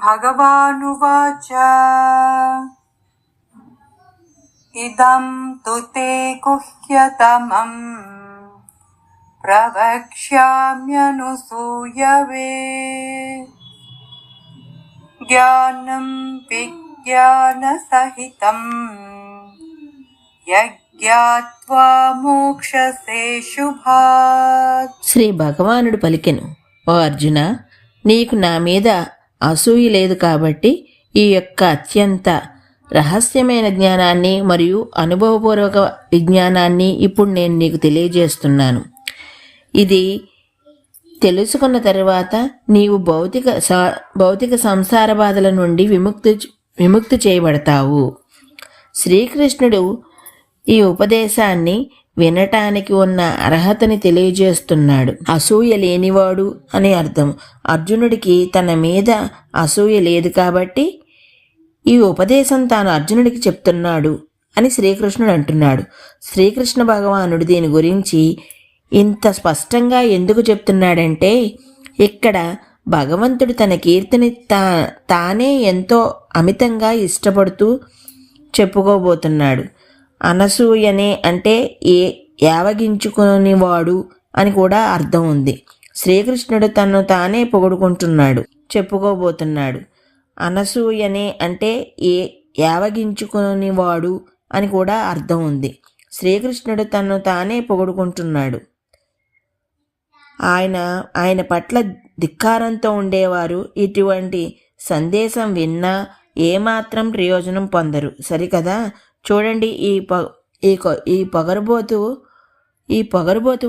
भगवानुवाच इदं तु ते गुह्यतमम् प्रवक्ष्याम्यनुसूयवे ज्ञानं विज्ञानसहितं యజ్ఞాత్వా మోక్షసే శుభాత్. శ్రీ భగవానుడు పలికెను, ఓ అర్జున, నీకు నా మీద అసూయ లేదు కాబట్టి ఈ యొక్క అత్యంత రహస్యమైన జ్ఞానాన్ని మరియు అనుభవపూర్వక విజ్ఞానాన్ని ఇప్పుడు నేను నీకు తెలియజేస్తున్నాను. ఇది తెలుసుకున్న తరువాత నీవు భౌతిక సంసార బాధల నుండి విముక్తి చేయబడతావు. శ్రీకృష్ణుడు ఈ ఉపదేశాన్ని వినటానికి ఉన్న అర్హతని తెలియజేస్తున్నాడు. అసూయ లేనివాడు అని అర్థం. అర్జునుడికి తన మీద అసూయ లేదు కాబట్టి ఈ ఉపదేశం తాను అర్జునుడికి చెప్తున్నాడు అని శ్రీకృష్ణుడు అంటున్నాడు. శ్రీకృష్ణ భగవానుడు దీని గురించి ఇంత స్పష్టంగా ఎందుకు చెప్తున్నాడంటే, ఇక్కడ భగవంతుడు తన కీర్తిని తానే ఎంతో అమితంగా ఇష్టపడుతూ చెప్పుకోబోతున్నాడు. అనసూయనే అంటే యావగించుకునేవాడు అని కూడా అర్థం ఉంది. శ్రీకృష్ణుడు తను తానే పొగుడుకుంటున్నాడు, చెప్పుకోబోతున్నాడు. అనసూయనే అంటే యావగించుకునేవాడు అని కూడా అర్థం ఉంది. శ్రీకృష్ణుడు తను తానే పొగుడుకుంటున్నాడు. ఆయన పట్ల ధిక్కారంతో ఉండేవారు ఇటువంటి సందేశం విన్నా ఏమాత్రం ప్రయోజనం పొందరు. సరికదా? చూడండి, ఈ పొగరుబోతు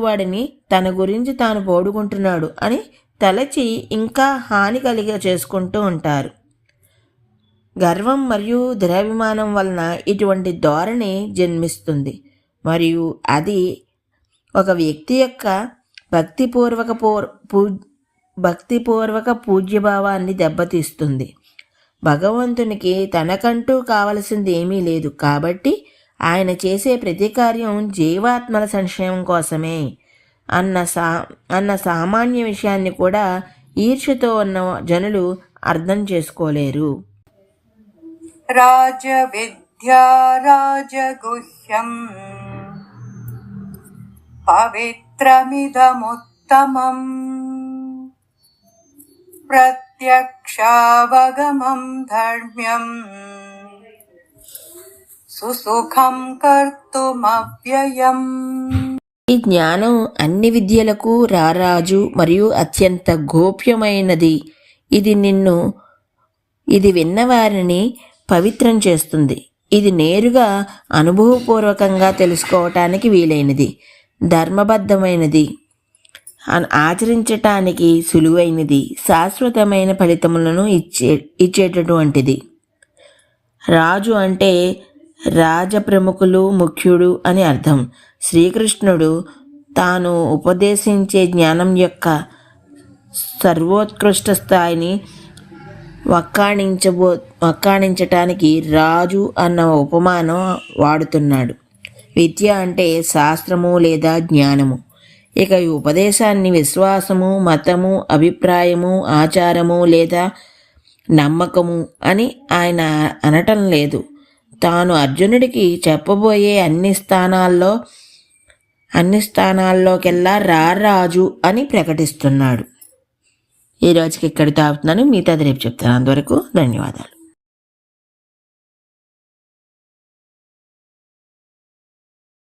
వాడిని తన గురించి తాను పోడుకుంటున్నాడు అని తలచి ఇంకా హాని కలిగ చేసుకుంటూ ఉంటారు. గర్వం మరియు దురభిమానం వలన ఇటువంటి ధోరణి జన్మిస్తుంది మరియు అది ఒక వ్యక్తి యొక్క భక్తిపూర్వక పూజ్యభావాన్ని దెబ్బతీస్తుంది. భగవంతునికి తనకంటూ కావలసింది ఏమీ లేదు కాబట్టి ఆయన చేసే ప్రతి కార్యం జీవాత్మల సంక్షేమం కోసమే అన్న సామాన్య విషయాన్ని కూడా ఈర్ష్యతో ఉన్న జనులు అర్థం చేసుకోలేరు. రాజవిద్యా రాజగుహ్యం పవిత్రమిదముత్తమం ప్రత్యక్షావగమం ధర్మ్యం సుసుఖం కర్తుమవ్యయం. ఈ జ్ఞానం అన్ని విద్యలకు రారాజు మరియు అత్యంత గోప్యమైనది. ఇది విన్నవారిని పవిత్రం చేస్తుంది. ఇది నేరుగా అనుభవపూర్వకంగా తెలుసుకోవటానికి వీలైనది, ధర్మబద్ధమైనది, ఆచరించటానికి సులువైనది, శాశ్వతమైన ఫలితములను ఇచ్చేటటువంటిది. రాజు అంటే రాజప్రముఖులు, ముఖ్యుడు అని అర్థం. శ్రీకృష్ణుడు తాను ఉపదేశించే జ్ఞానం యొక్క సర్వోత్కృష్ట స్థాయిని వక్కాణించటానికి రాజు అన్న ఉపమానం వాడుతున్నాడు. విద్య అంటే శాస్త్రము లేదా జ్ఞానము. ఇక ఈ ఉపదేశాన్ని విశ్వాసము, మతము, అభిప్రాయము, ఆచారము లేదా నమ్మకము అని ఆయన అనటం లేదు. తాను అర్జునుడికి చెప్పబోయే అన్ని స్థానాల్లోకెల్లా రారాజు అని ప్రకటిస్తున్నాడు. ఈ రోజుకి ఇక్కడితో ఆపుతున్నాను. మిగతాది రేపు చెప్తాను. అంతవరకు ధన్యవాదాలు.